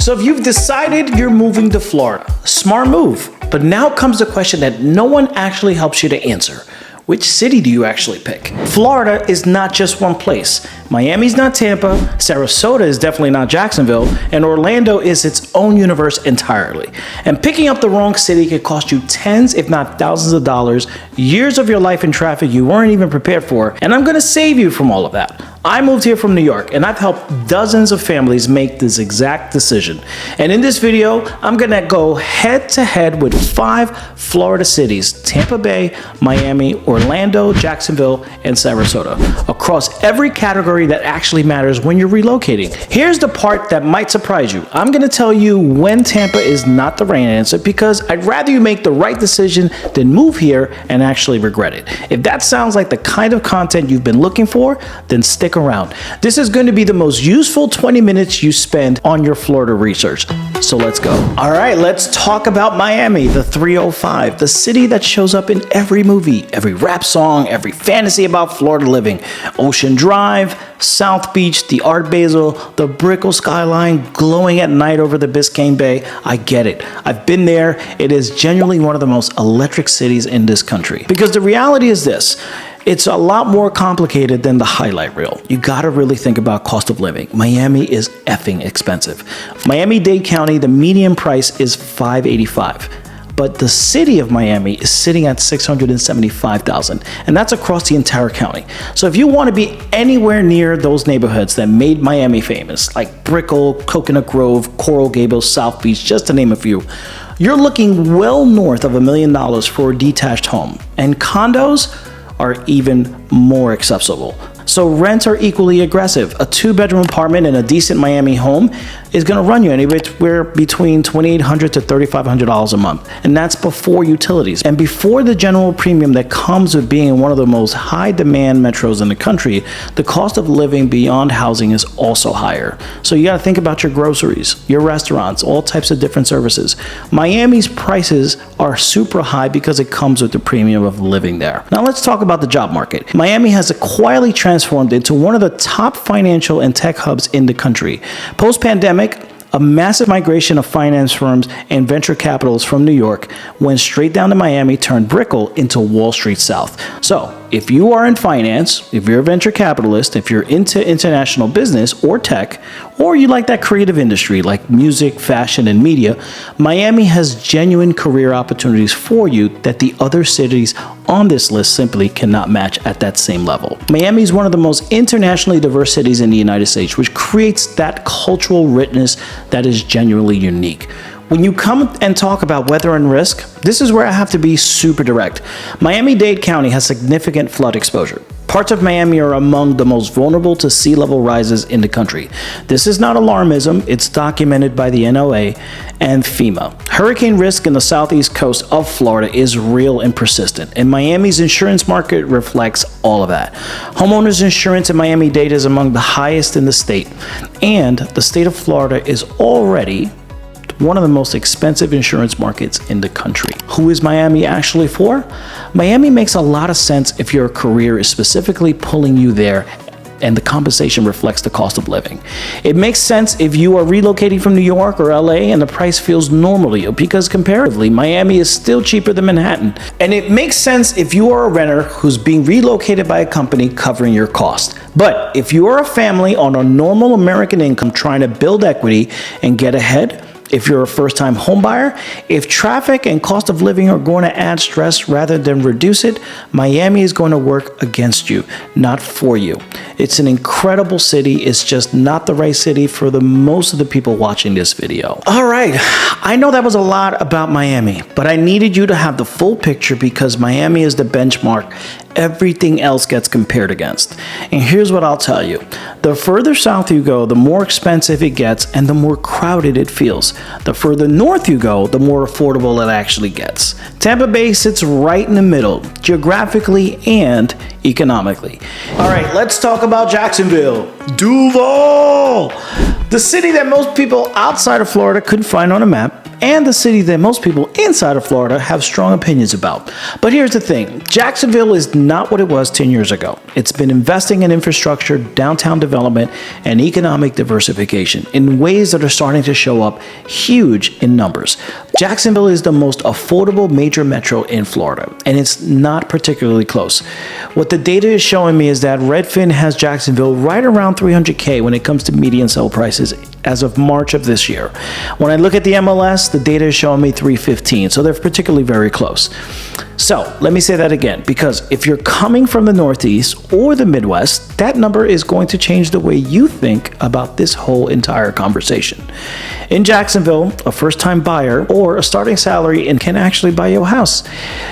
So if you've decided you're moving to Florida, smart move. But now comes the question that no one actually helps you to answer. Which city do you actually pick? Florida is not just one place. Miami's not Tampa, Sarasota is definitely not Jacksonville, and Orlando is its own universe entirely. And picking up the wrong city could cost you tens, if not thousands of dollars, years of your life in traffic you weren't even prepared for, and I'm gonna save you from all of that. I moved here from New York, and I've helped dozens of families make this exact decision. And in this video, I'm gonna go head to head with 5 Florida cities: Tampa Bay, Miami, Orlando, Jacksonville, and Sarasota, across every category that actually matters when you're relocating. Here's the part that might surprise you. I'm gonna tell you when Tampa is not the right answer, because I'd rather you make the right decision than move here and actually regret it. If that sounds like the kind of content you've been looking for, then stick around. This is going to be the most useful 20 minutes you spend on your Florida research. So let's go. All right, let's talk about Miami, the 305, the city that shows up in every movie, every rap song, every fantasy about Florida living. Ocean Drive, South Beach, the Art Basel, the Brickell skyline glowing at night over the Biscayne Bay. I get it. I've been there. It is genuinely one of the most electric cities in this country. Because the reality is this: it's a lot more complicated than the highlight reel. You gotta really think about cost of living. Miami is effing expensive. Miami-Dade County, the median price is $585. But the city of Miami is sitting at $675,000, and that's across the entire county. So if you want to be anywhere near those neighborhoods that made Miami famous, like Brickell, Coconut Grove, Coral Gables, South Beach, just to name a few, you're looking well north of $1 million for a detached home. And condos are even more accessible. So rents are equally aggressive. A 2-bedroom apartment in a decent Miami home is gonna run you anywhere between $2,800 to $3,500 a month. And that's before utilities. And before the general premium that comes with being in one of the most high demand metros in the country, the cost of living beyond housing is also higher. So you gotta think about your groceries, your restaurants, all types of different services. Miami's prices are super high because it comes with the premium of living there. Now let's talk about the job market. Miami has quietly transformed into one of the top financial and tech hubs in the country. Post-pandemic, a massive migration of finance firms and venture capitalists from New York went straight down to Miami, turned Brickell into Wall Street South. So if you are in finance, if you're a venture capitalist, if you're into international business or tech, or you like that creative industry like music, fashion, and media, Miami has genuine career opportunities for you that the other cities on this list simply cannot match at that same level. Miami is one of the most internationally diverse cities in the United States, which creates that cultural richness that is genuinely unique. When you come and talk about weather and risk, this is where I have to be super direct. Miami-Dade County has significant flood exposure. Parts of Miami are among the most vulnerable to sea level rises in the country. This is not alarmism, it's documented by the NOAA and FEMA. Hurricane risk in the southeast coast of Florida is real and persistent, and Miami's insurance market reflects all of that. Homeowners insurance in Miami-Dade is among the highest in the state, and the state of Florida is already one of the most expensive insurance markets in the country. Who is Miami actually for? Miami makes a lot of sense if your career is specifically pulling you there and the compensation reflects the cost of living. It makes sense if you are relocating from New York or LA and the price feels normal to you, because comparatively, Miami is still cheaper than Manhattan. And it makes sense if you are a renter who's being relocated by a company covering your cost. But if you are a family on a normal American income trying to build equity and get ahead, if you're a first-time homebuyer, if traffic and cost of living are going to add stress rather than reduce it, Miami is going to work against you, not for you. It's an incredible city. It's just not the right city for the most of the people watching this video. All right, I know that was a lot about Miami, but I needed you to have the full picture because Miami is the benchmark everything else gets compared against. And here's what I'll tell you. The further south you go, the more expensive it gets and the more crowded it feels. The further north you go, the more affordable it actually gets. Tampa Bay sits right in the middle, geographically and economically. All right, let's talk about Jacksonville. Duval! The city that most people outside of Florida couldn't find on a map. and the city that most people inside of Florida have strong opinions about. But here's the thing, Jacksonville is not what it was 10 years ago. It's been investing in infrastructure, downtown development, and economic diversification in ways that are starting to show up huge in numbers. Jacksonville is the most affordable major metro in Florida, and it's not particularly close. What the data is showing me is that Redfin has Jacksonville right around $300K when it comes to median sale prices as of March of this year. When I look at the MLS, the data is showing me $315, so they're particularly very close. So let me say that again, because if you're coming from the Northeast or the Midwest, that number is going to change the way you think about this whole entire conversation. In Jacksonville, a first-time buyer or a starting salary can actually buy you a house.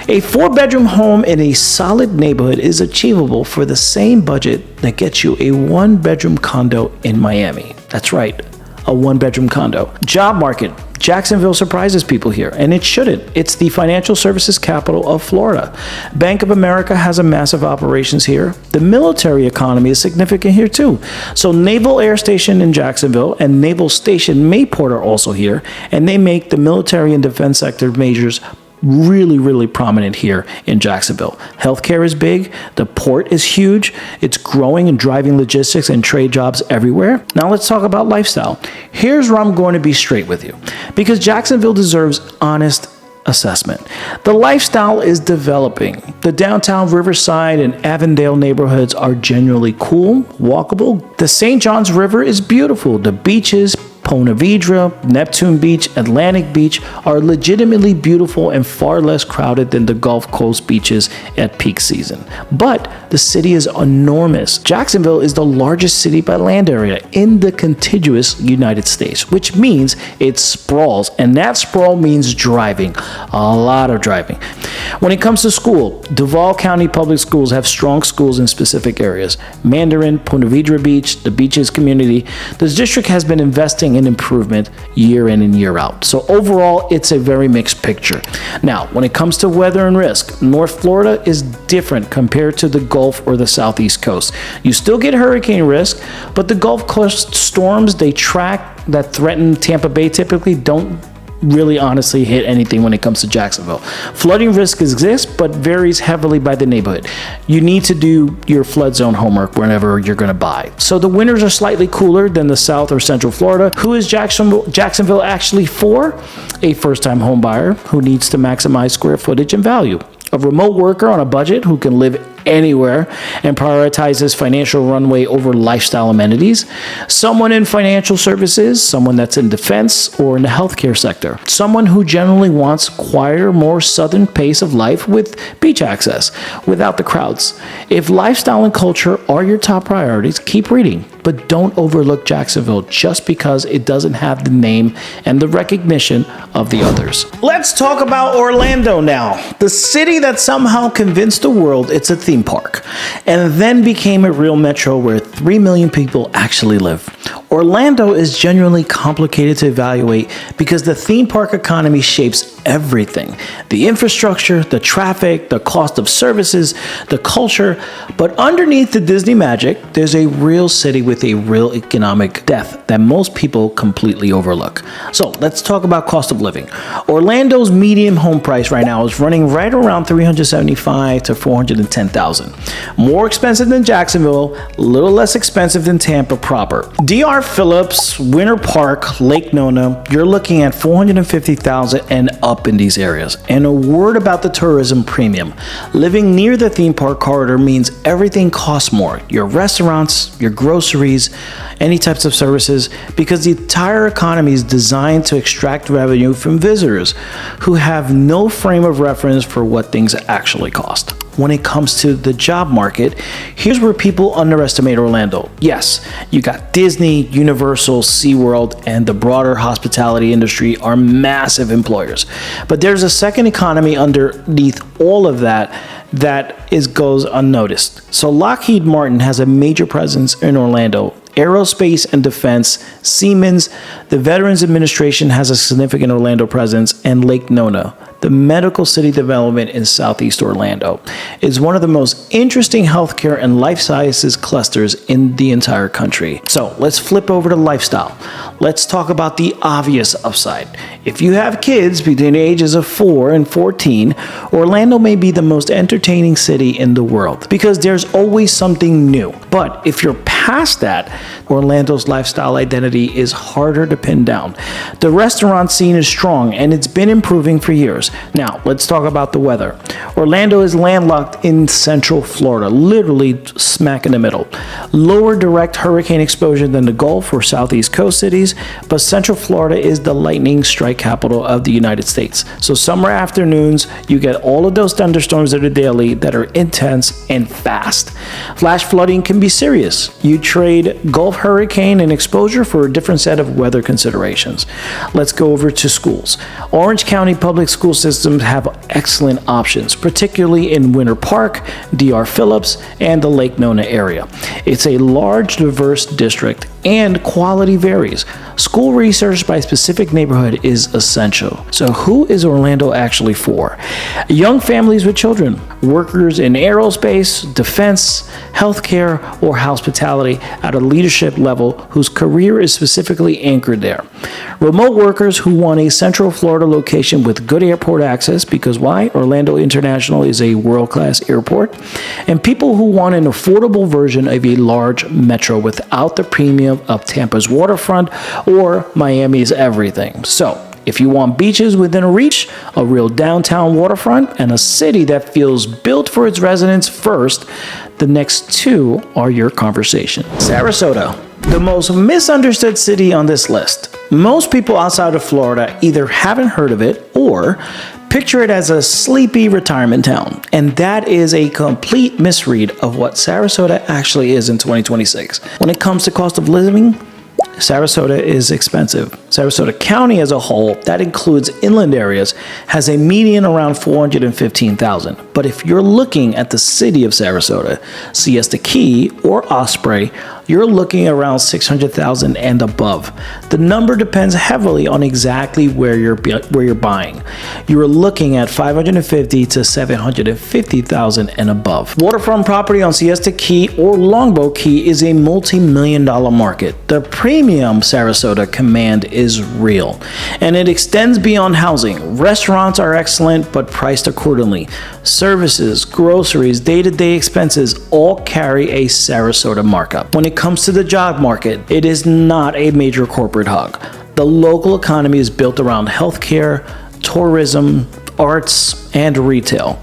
A 4-bedroom home in a solid neighborhood is achievable for the same budget that gets you a 1-bedroom condo in Miami. That's right, a 1-bedroom condo. Job market. Jacksonville surprises people here, and it shouldn't. It's the financial services capital of Florida. Bank of America has a massive operations here. The military economy is significant here too. So Naval Air Station in Jacksonville and Naval Station Mayport are also here, and they make the military and defense sector majors really prominent here in Jacksonville. Healthcare is big. The port is huge. It's growing and driving logistics and trade jobs everywhere. Now let's talk about lifestyle. Here's where I'm going to be straight with you, because Jacksonville deserves honest assessment. The lifestyle is developing. The downtown Riverside and Avondale neighborhoods are generally cool, walkable. The St. Johns River is beautiful. The beaches, Ponte Vedra, Neptune Beach, Atlantic Beach are legitimately beautiful and far less crowded than the Gulf Coast beaches at peak season. But the city is enormous. Jacksonville is the largest city by land area in the contiguous United States, which means it sprawls, and that sprawl means driving, a lot of driving. When it comes to school, Duval County Public Schools have strong schools in specific areas. Mandarin, Ponte Vedra Beach, the beaches community. The district has been investing in improvement year in and year out. So overall, it's a very mixed picture. Now, when it comes to weather and risk, North Florida is different compared to the Gulf or the Southeast Coast. You still get hurricane risk, but the Gulf Coast storms they track that threaten Tampa Bay typically don't really honestly hit anything when it comes to Jacksonville. Flooding risk exists, but varies heavily by the neighborhood. You need to do your flood zone homework whenever you're going to buy. So the winters are slightly cooler than the South or Central Florida. Who is Jacksonville actually for? A first-time home buyer who needs to maximize square footage and value. A remote worker on a budget who can live anywhere and prioritizes financial runway over lifestyle amenities. Someone in financial services, someone that's in defense or in the healthcare sector. Someone who generally wants quieter, more southern pace of life with beach access without the crowds. If lifestyle and culture are your top priorities, keep reading. But don't overlook Jacksonville just because it doesn't have the name and the recognition of the others. Let's talk about Orlando now. The city that somehow convinced the world it's a theme park and then became a real metro where 3 million people actually live. Orlando is genuinely complicated to evaluate because the theme park economy shapes everything. The infrastructure, the traffic, the cost of services, the culture. But underneath the Disney magic, there's a real city with a real economic depth that most people completely overlook. So let's talk about cost of living. Orlando's median home price right now is running right around $375,000 to $410,000. More expensive than Jacksonville, a little less expensive than Tampa proper. DR Phillips, Winter Park, Lake Nona, you're looking at $450,000 and up in these areas. And a word about the tourism premium. Living near the theme park corridor means everything costs more. Your restaurants, your groceries, any types of services, because the entire economy is designed to extract revenue from visitors who have no frame of reference for what things actually cost. When it comes to the job market, here's where people underestimate Orlando. Yes, you got Disney, Universal, SeaWorld, and the broader hospitality industry are massive employers. But there's a second economy underneath all of that goes unnoticed. So Lockheed Martin has a major presence in Orlando. Aerospace and defense, Siemens, the Veterans Administration has a significant Orlando presence, and Lake Nona. the medical city development in Southeast Orlando, is one of the most interesting healthcare and life sciences clusters in the entire country. So let's flip over to lifestyle. Let's talk about the obvious upside. If you have kids between the ages of 4 and 14, Orlando may be the most entertaining city in the world because there's always something new. But if you're past that, Orlando's lifestyle identity is harder to pin down. The restaurant scene is strong and it's been improving for years. Now, let's talk about the weather. Orlando is landlocked in central Florida, literally smack in the middle. Lower direct hurricane exposure than the Gulf or Southeast Coast cities, but central Florida is the lightning strike capital of the United States. So summer afternoons, you get all of those thunderstorms that are daily that are intense and fast. Flash flooding can be serious. You trade Gulf hurricane and exposure for a different set of weather considerations. Let's go over to schools. Orange County public school systems have excellent options, particularly in Winter Park, D.R. Phillips, and the Lake Nona area. It's a large, diverse district and quality varies. School research by specific neighborhood is essential. So who is Orlando actually for? Young families with children, workers in aerospace, defense, healthcare, or hospitality at a leadership level whose career is specifically anchored there. Remote workers who want a central Florida location with good airport access, because why? Orlando International is a world-class airport. And people who want an affordable version of a large metro without the premium of Tampa's waterfront or Miami's everything. So, if you want beaches within a reach, a real downtown waterfront, and a city that feels built for its residents first, the next two are your conversation. Sarasota, the most misunderstood city on this list. Most people outside of Florida either haven't heard of it or picture it as a sleepy retirement town. And that is a complete misread of what Sarasota actually is in 2026. When it comes to cost of living, Sarasota is expensive. Sarasota County as a whole, that includes inland areas, has a median around $415,000. But if you're looking at the city of Sarasota, Siesta Key, or Osprey, you're looking around $600,000 and above. The number depends heavily on exactly where you're buying. You are looking at $550,000 to $750,000 and above. Waterfront property on Siesta Key or Longboat Key is a multi-million-dollar market. The premium Sarasota command is real, and it extends beyond housing. Restaurants are excellent, but priced accordingly. Services, groceries, day-to-day expenses all carry a Sarasota markup. When it comes to the job market, it is not a major corporate hub. The local economy is built around healthcare, tourism, arts, and retail.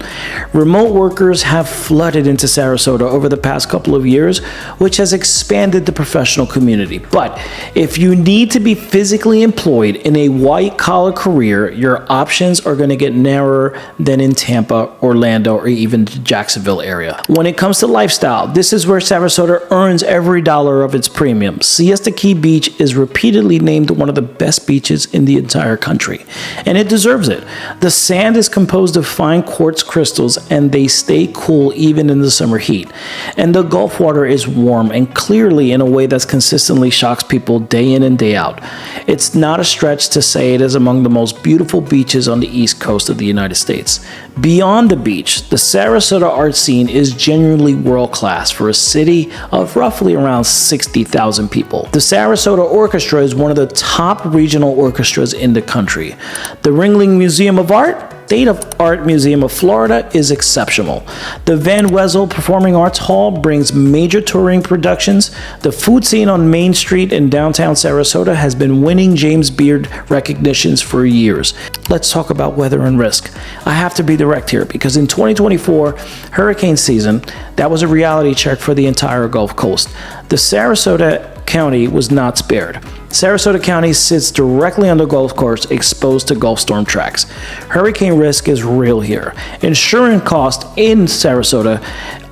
Remote workers have flooded into Sarasota over the past couple of years, which has expanded the professional community. But if you need to be physically employed in a white-collar career, your options are going to get narrower than in Tampa, Orlando, or even the Jacksonville area. When it comes to lifestyle, this is where Sarasota earns every dollar of its premium. Siesta Key Beach is repeatedly named one of the best beaches in the entire country, and it deserves it. The sand is composed of fine quartz crystals and they stay cool even in the summer heat. And the Gulf water is warm and clearly in a way that consistently shocks people day in and day out. It's not a stretch to say it is among the most beautiful beaches on the east coast of the United States. Beyond the beach, the Sarasota art scene is genuinely world-class for a city of roughly around 60,000 people. The Sarasota Orchestra is one of the top regional orchestras in the country. The Ringling Museum of Art, State of Art Museum of Florida, is exceptional. The Van Wezel Performing Arts Hall brings major touring productions. The food scene on Main Street in downtown Sarasota has been winning James Beard recognitions for years. Let's talk about weather and risk. I have to be direct here because in 2024, hurricane season, that was a reality check for the entire Gulf Coast. The Sarasota County was not spared. Sarasota County sits directly on the Gulf Coast, exposed to Gulf storm tracks. Hurricane risk is real here. Insurance costs in Sarasota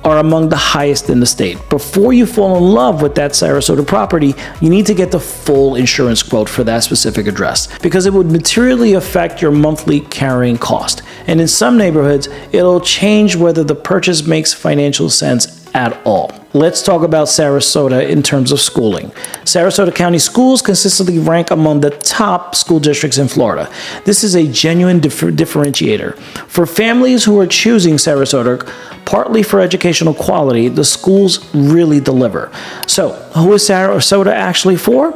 are among the highest in the state. Before you fall in love with that Sarasota property, you need to get the full insurance quote for that specific address because it would materially affect your monthly carrying cost. And in some neighborhoods, it'll change whether the purchase makes financial sense at all. let's talk about Sarasota in terms of schooling. Sarasota County schools consistently rank among the top school districts in Florida. This is a genuine differentiator. For families who are choosing Sarasota, partly for educational quality, the schools really deliver. So, who is Sarasota actually for?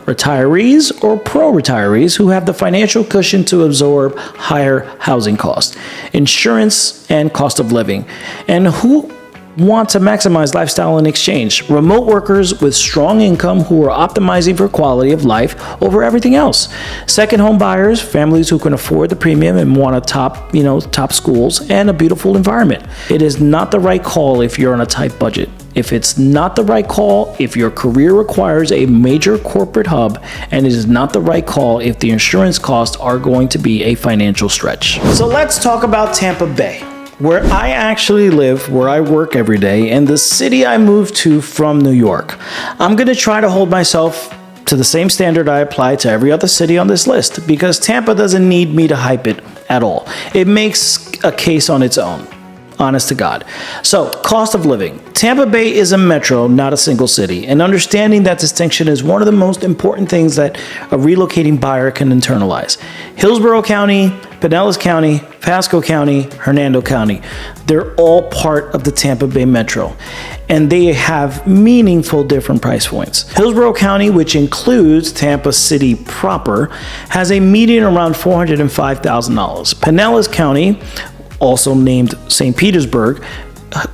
Retirees or pro-retirees who have the financial cushion to absorb higher housing costs, insurance, and cost of living, and who want to maximize lifestyle in exchange. Remote workers with strong income who are optimizing for quality of life over everything else. Second home buyers, families who can afford the premium and want a top schools and a beautiful environment. It is not the right call if you're on a tight budget. If it's not the right call, if your career requires a major corporate hub, and it is not the right call if the insurance costs are going to be a financial stretch. So let's talk about Tampa Bay, where I actually live, where I work every day, and the city I moved to from New York. I'm going to try to hold myself to the same standard I apply to every other city on this list, because Tampa doesn't need me to hype it at all. It makes a case on its own. Honest to God. So, cost of living. Tampa Bay is a metro, not a single city, and understanding that distinction is one of the most important things that a relocating buyer can internalize. Hillsborough County, Pinellas County, Pasco County, Hernando County, they're all part of the Tampa Bay metro, and they have meaningful different price points. Hillsborough County, which includes Tampa City proper, has a median around $405,000. Pinellas County, also named St. Petersburg,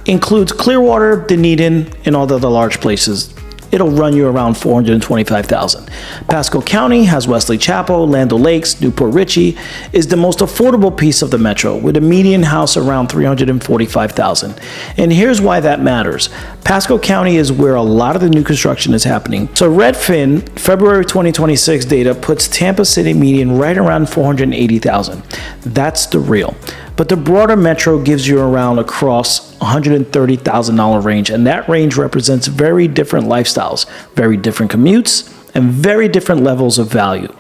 includes Clearwater, Dunedin, and all the other large places. It'll run you around $425,000. Pasco County has Wesley Chapel, Land O'Lakes, Newport Richey, is the most affordable piece of the metro, with a median house around $345,000. And here's why that matters. Pasco County is where a lot of the new construction is happening. So Redfin, February 2026 data puts Tampa City median right around $480,000. That's the real. But the broader metro gives you around across $130,000 range, and that range represents very different lifestyles, very different commutes, and very different levels of value.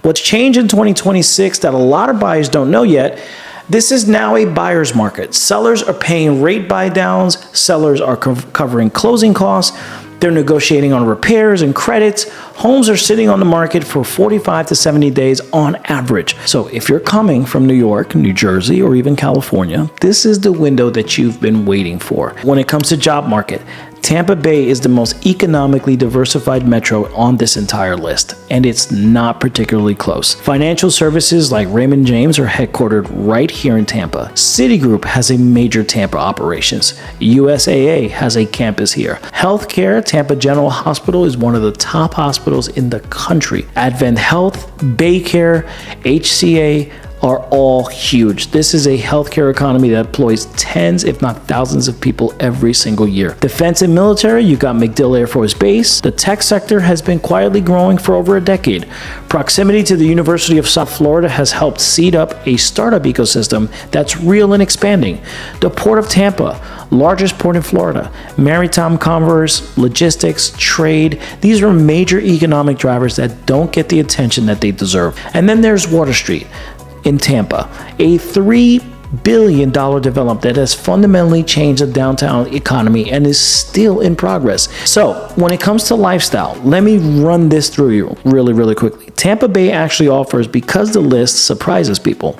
What's changed in 2026 that a lot of buyers don't know yet, this is now a buyer's market. Sellers are paying rate buy downs, sellers are covering closing costs, they're negotiating on repairs and credits. Homes are sitting on the market for 45 to 70 days on average. So if you're coming from New York, New Jersey, or even California, this is the window that you've been waiting for. When it comes to job market, Tampa Bay is the most economically diversified metro on this entire list, and it's not particularly close. Financial services like Raymond James are headquartered right here in Tampa. Citigroup has a major Tampa operations. USAA has a campus here. Healthcare, Tampa General Hospital is one of the top hospitals in the country. Advent Health, Baycare, HCA, are all huge. This is a healthcare economy that employs tens, if not thousands of people every single year. Defense and military, you got MacDill Air Force Base. The tech sector has been quietly growing for over a decade. Proximity to the University of South Florida has helped seed up a startup ecosystem that's real and expanding. The Port of Tampa, largest port in Florida, maritime commerce, logistics, trade, these are major economic drivers that don't get the attention that they deserve. And then there's Water Street in Tampa, a $3 billion development that has fundamentally changed the downtown economy and is still in progress. So when it comes to lifestyle, let me run this through you really quickly. Tampa Bay actually offers, because the list surprises people,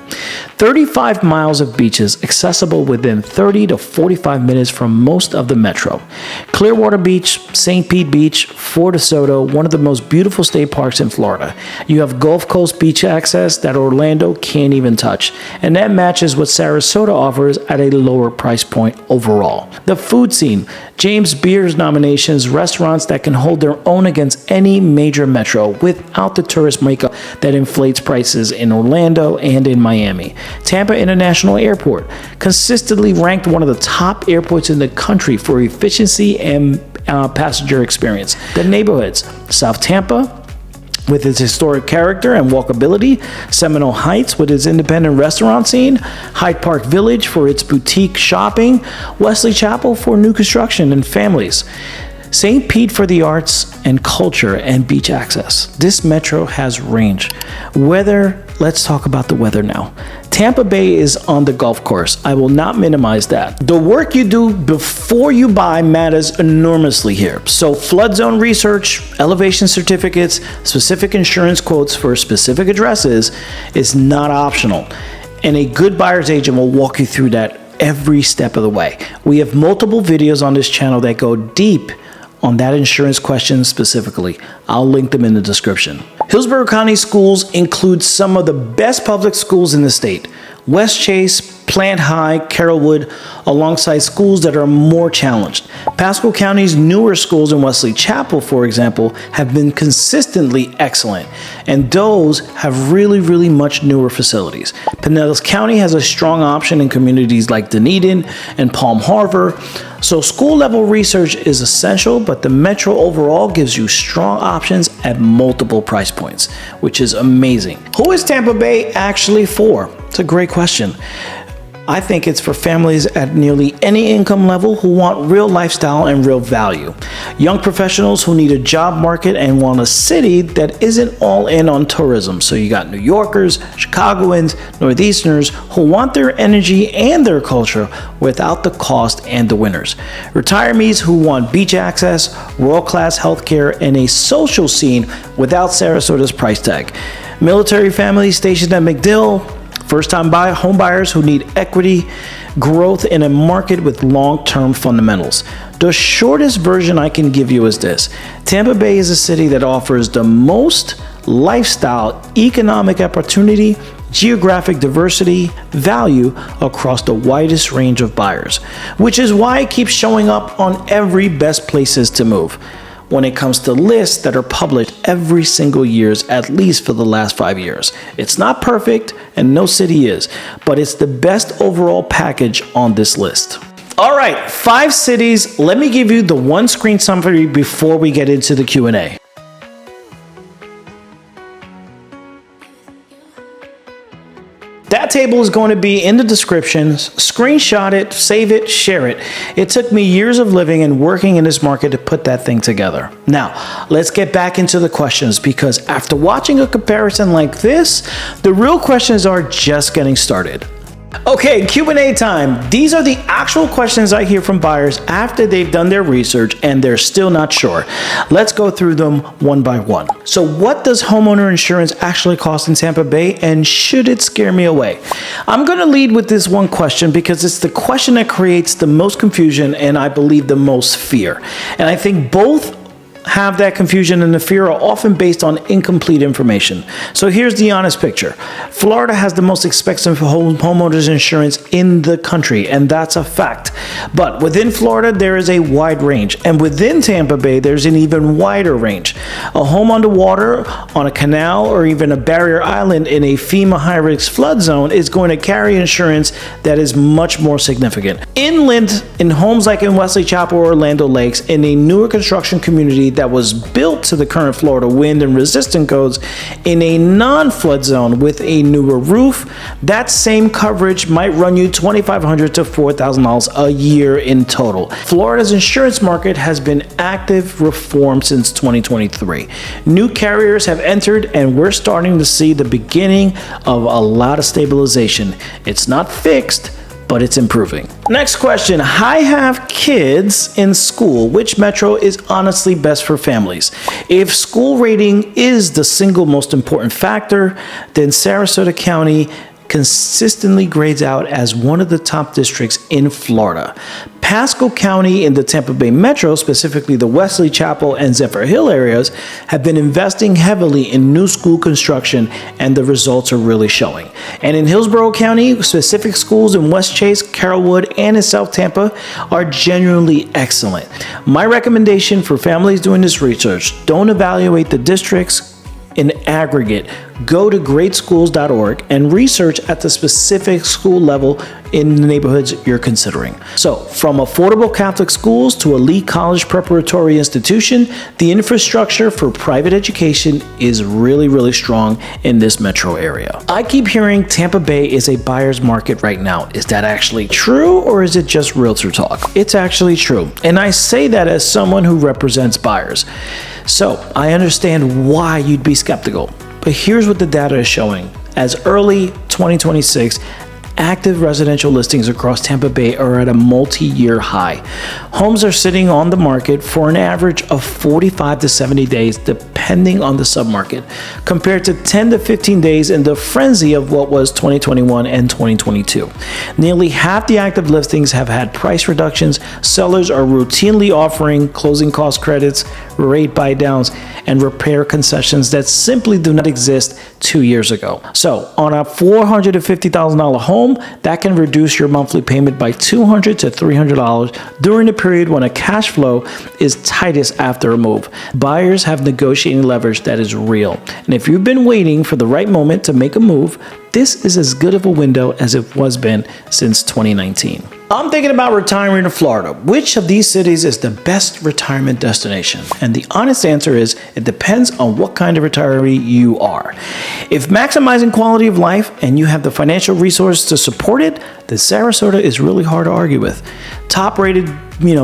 35 miles of beaches accessible within 30 to 45 minutes from most of the metro. Clearwater Beach, St. Pete Beach, Fort DeSoto, one of the most beautiful state parks in Florida. You have Gulf Coast beach access that Orlando can't even touch, and that matches what Sarasota offers at a lower price point overall. The food scene, James Beard's nominations, restaurants that can hold their own against any major metro without the tourist makeup that inflates prices in Orlando and in Miami. Tampa International Airport, consistently ranked one of the top airports in the country for efficiency and passenger experience. The neighborhoods, South Tampa, with its historic character and walkability, Seminole Heights with its independent restaurant scene, Hyde Park Village for its boutique shopping, Wesley Chapel for new construction and families. St. Pete for the arts and culture and beach access. This metro has range. Weather, let's talk about the weather now. Tampa Bay is on the golf course. I will not minimize that. The work you do before you buy matters enormously here. So flood zone research, elevation certificates, specific insurance quotes for specific addresses is not optional. And a good buyer's agent will walk you through that every step of the way. We have multiple videos on this channel that go deep on that insurance question specifically. I'll link them in the description. Hillsborough County schools include some of the best public schools in the state. West Chase, Plant High, Carrollwood, alongside schools that are more challenged. Pasco County's newer schools in Wesley Chapel, for example, have been consistently excellent, and those have really much newer facilities. Pinellas County has a strong option in communities like Dunedin and Palm Harbor. So school level research is essential, but the metro overall gives you strong options at multiple price points, which is amazing. Who is Tampa Bay actually for? It's a great question. I think it's for families at nearly any income level who want real lifestyle and real value. Young professionals who need a job market and want a city that isn't all in on tourism. So you got New Yorkers, Chicagoans, Northeasterners who want their energy and their culture without the cost, and the winners. Retirees who want beach access, world-class healthcare, and a social scene without Sarasota's price tag. Military families stationed at MacDill, first-time home buyers who need equity, growth in a market with long-term fundamentals. The shortest version I can give you is this. Tampa Bay is a city that offers the most lifestyle, economic opportunity, geographic diversity, value across the widest range of buyers, which is why it keeps showing up on every best places to move when it comes to lists that are published every single year, at least for the last 5 years. It's not perfect, and no city is, but it's the best overall package on this list. All right, 5 cities. Let me give you the one screen summary before we get into the Q&A. That table is going to be in the descriptions. Screenshot it, save it, share it. It took me years of living and working in this market to put that thing together. Now, let's get back into the questions, because after watching a comparison like this, the real questions are just getting started. Okay, Q&A time. These are the actual questions I hear from buyers after they've done their research and they're still not sure. Let's go through them one by one. So what does homeowner insurance actually cost in Tampa Bay, and should it scare me away? I'm going to lead with this one question because it's the question that creates the most confusion and I believe the most fear. And I think both have that confusion, and the fear are often based on incomplete information. So here's the honest picture. Florida has the most expensive homeowners insurance in the country, and that's a fact. But within Florida, there is a wide range, and within Tampa Bay, there's an even wider range. A home on the water, on a canal, or even a barrier island in a FEMA high-risk flood zone is going to carry insurance that is much more significant. Inland, in homes like in Wesley Chapel or Orlando Lakes, in a newer construction community that was built to the current Florida wind and resistant codes in a non-flood zone with a newer roof, that same coverage might run you $2,500 to $4,000 a year in total. Florida's insurance market has been active reform since 2023. New carriers have entered, and we're starting to see the beginning of a lot of stabilization. It's not fixed, but it's improving. Next question. I have kids in school. Which metro is honestly best for families? If school rating is the single most important factor, then Sarasota County consistently grades out as one of the top districts in Florida. Pasco County in the Tampa Bay Metro, specifically the Wesley Chapel and Zephyr Hill areas, have been investing heavily in new school construction, and the results are really showing. And in Hillsborough County, specific schools in West Chase, Carrollwood, and in South Tampa are genuinely excellent. My recommendation for families doing this research: don't evaluate the districts, In aggregate, go to greatschools.org and research at the specific school level in the neighborhoods you're considering. So, from affordable Catholic schools to elite college preparatory institution, the infrastructure for private education is really strong in this metro area. I keep hearing Tampa Bay is a buyer's market right now. Is that actually true, or is it just realtor talk? It's actually true, and I say that as someone who represents buyers. So, I understand why you'd be skeptical, but here's what the data is showing. As early 2026, active residential listings across Tampa Bay are at a multi-year high. Homes are sitting on the market for an average of 45 to 70 days, depending on the submarket, compared to 10 to 15 days in the frenzy of what was 2021 and 2022. Nearly half the active listings have had price reductions. Sellers are routinely offering closing cost credits, rate buy-downs, and repair concessions that simply do not exist 2 years ago. So, on a $450,000 home, that can reduce your monthly payment by $200 to $300 during the period when a cash flow is tightest after a move. Buyers have negotiating leverage that is real. And if you've been waiting for the right moment to make a move, this is as good of a window as it was been since 2019. I'm thinking about retiring to Florida. Which of these cities is the best retirement destination? And the honest answer is, it depends on what kind of retiree you are. If maximizing quality of life and you have the financial resource to support it, then Sarasota is really hard to argue with. Top-rated,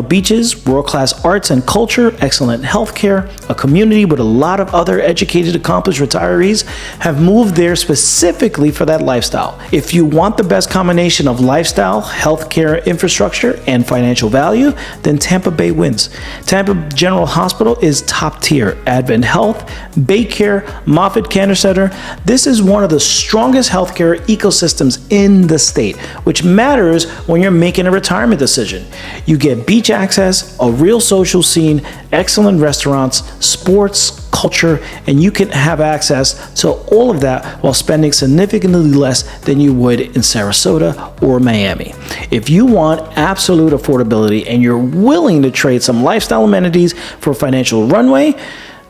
beaches, world-class arts and culture, excellent healthcare, a community with a lot of other educated, accomplished retirees have moved there specifically for that lifestyle. If you want the best combination of lifestyle, healthcare infrastructure, and financial value, then Tampa Bay wins. Tampa General Hospital is top tier. Advent Health, Baycare, Moffitt Cancer Center. This is one of the strongest healthcare ecosystems in the state, which matters when you're making a retirement decision. You get beach access, a real social scene, excellent restaurants, sports, culture, and you can have access to all of that while spending significantly less than you would in Sarasota or Miami. If you want absolute affordability and you're willing to trade some lifestyle amenities for financial runway,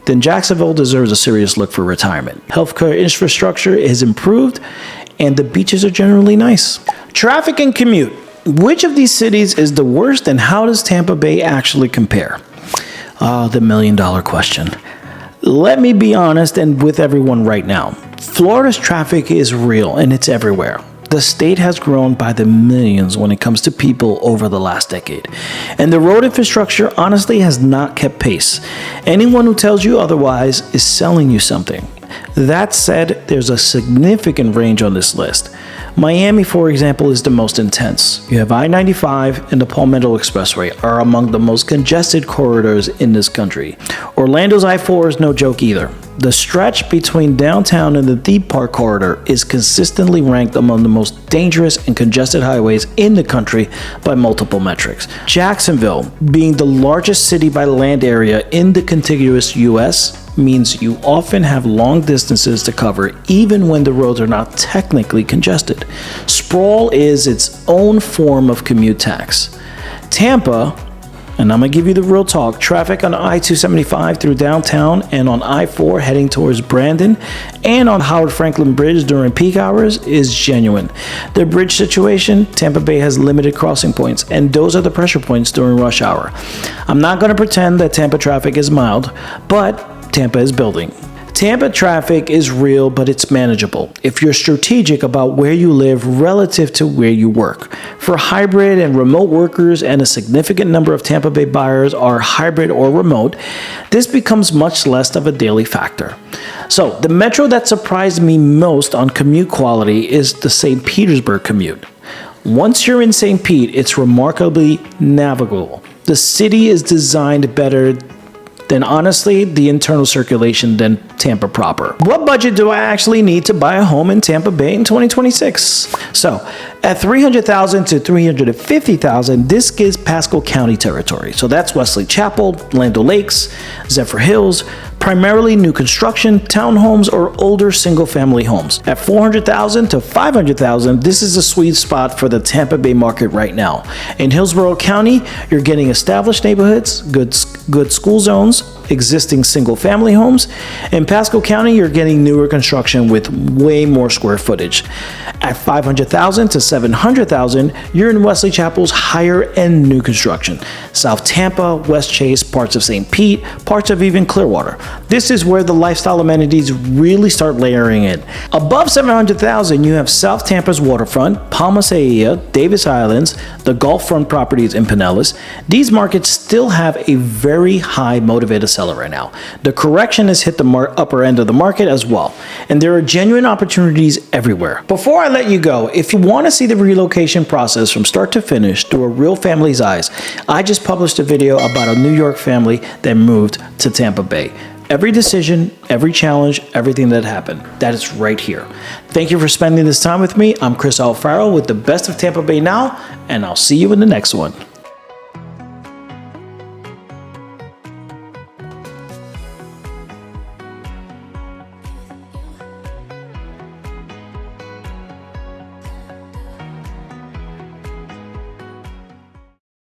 then Jacksonville deserves a serious look for retirement. Healthcare infrastructure is improved and the beaches are generally nice. Traffic and commute. Which of these cities is the worst, and how does Tampa Bay actually compare? The million-dollar question. Let me be honest and with everyone right now. Florida's traffic is real and it's everywhere. The state has grown by the millions when it comes to people over the last decade. And the road infrastructure honestly has not kept pace. Anyone who tells you otherwise is selling you something. That said, there's a significant range on this list. Miami, for example, is the most intense. You have I-95 and the Palmetto Expressway are among the most congested corridors in this country. Orlando's I-4 is no joke either. The stretch between downtown and the Deep Park corridor is consistently ranked among the most dangerous and congested highways in the country by multiple metrics. Jacksonville, being the largest city by land area in the contiguous U.S., means you often have long distances to cover even when the roads are not technically congested. Sprawl is its own form of commute tax. Tampa, and I'm going to give you the real talk, traffic on I-275 through downtown and on I-4 heading towards Brandon and on Howard Franklin Bridge during peak hours is genuine. The bridge situation, Tampa Bay has limited crossing points, and those are the pressure points during rush hour. I'm not going to pretend that Tampa traffic is mild, but Tampa is building. Tampa traffic is real, but it's manageable if you're strategic about where you live relative to where you work. For hybrid and remote workers, and a significant number of Tampa Bay buyers are hybrid or remote, this becomes much less of a daily factor. So, the metro that surprised me most on commute quality is the St. Petersburg commute. Once you're in St. Pete, it's remarkably navigable. The city is designed better than honestly the internal circulation than Tampa proper. What budget do I actually need to buy a home in Tampa Bay in 2026? So, at $300,000 to $350,000, this gives Pasco County territory. So that's Wesley Chapel, Land O'Lakes, Zephyr Hills, primarily new construction, townhomes, or older single-family homes. At $400,000 to $500,000, this is a sweet spot for the Tampa Bay market right now. In Hillsborough County, you're getting established neighborhoods, good school zones, existing single-family homes. In Pasco County, you're getting newer construction with way more square footage. At $500,000 to $700,000, you're in Wesley Chapel's higher-end new construction. South Tampa, West Chase, parts of St. Pete, parts of even Clearwater. This is where the lifestyle amenities really start layering in. Above $700,000, you have South Tampa's waterfront, Palma Seia, Davis Islands, the Gulfront properties in Pinellas. These markets still have a very high motivated seller right now. The correction has hit the upper end of the market as well, and there are genuine opportunities everywhere. Before I let you go, if you want to see the relocation process from start to finish through a real family's eyes, I just published a video about a New York family that moved to Tampa Bay. Every decision, every challenge, everything that happened, that is right here. Thank you for spending this time with me. I'm Chris Alfaro with the best of Tampa Bay Now, and I'll see you in the next one.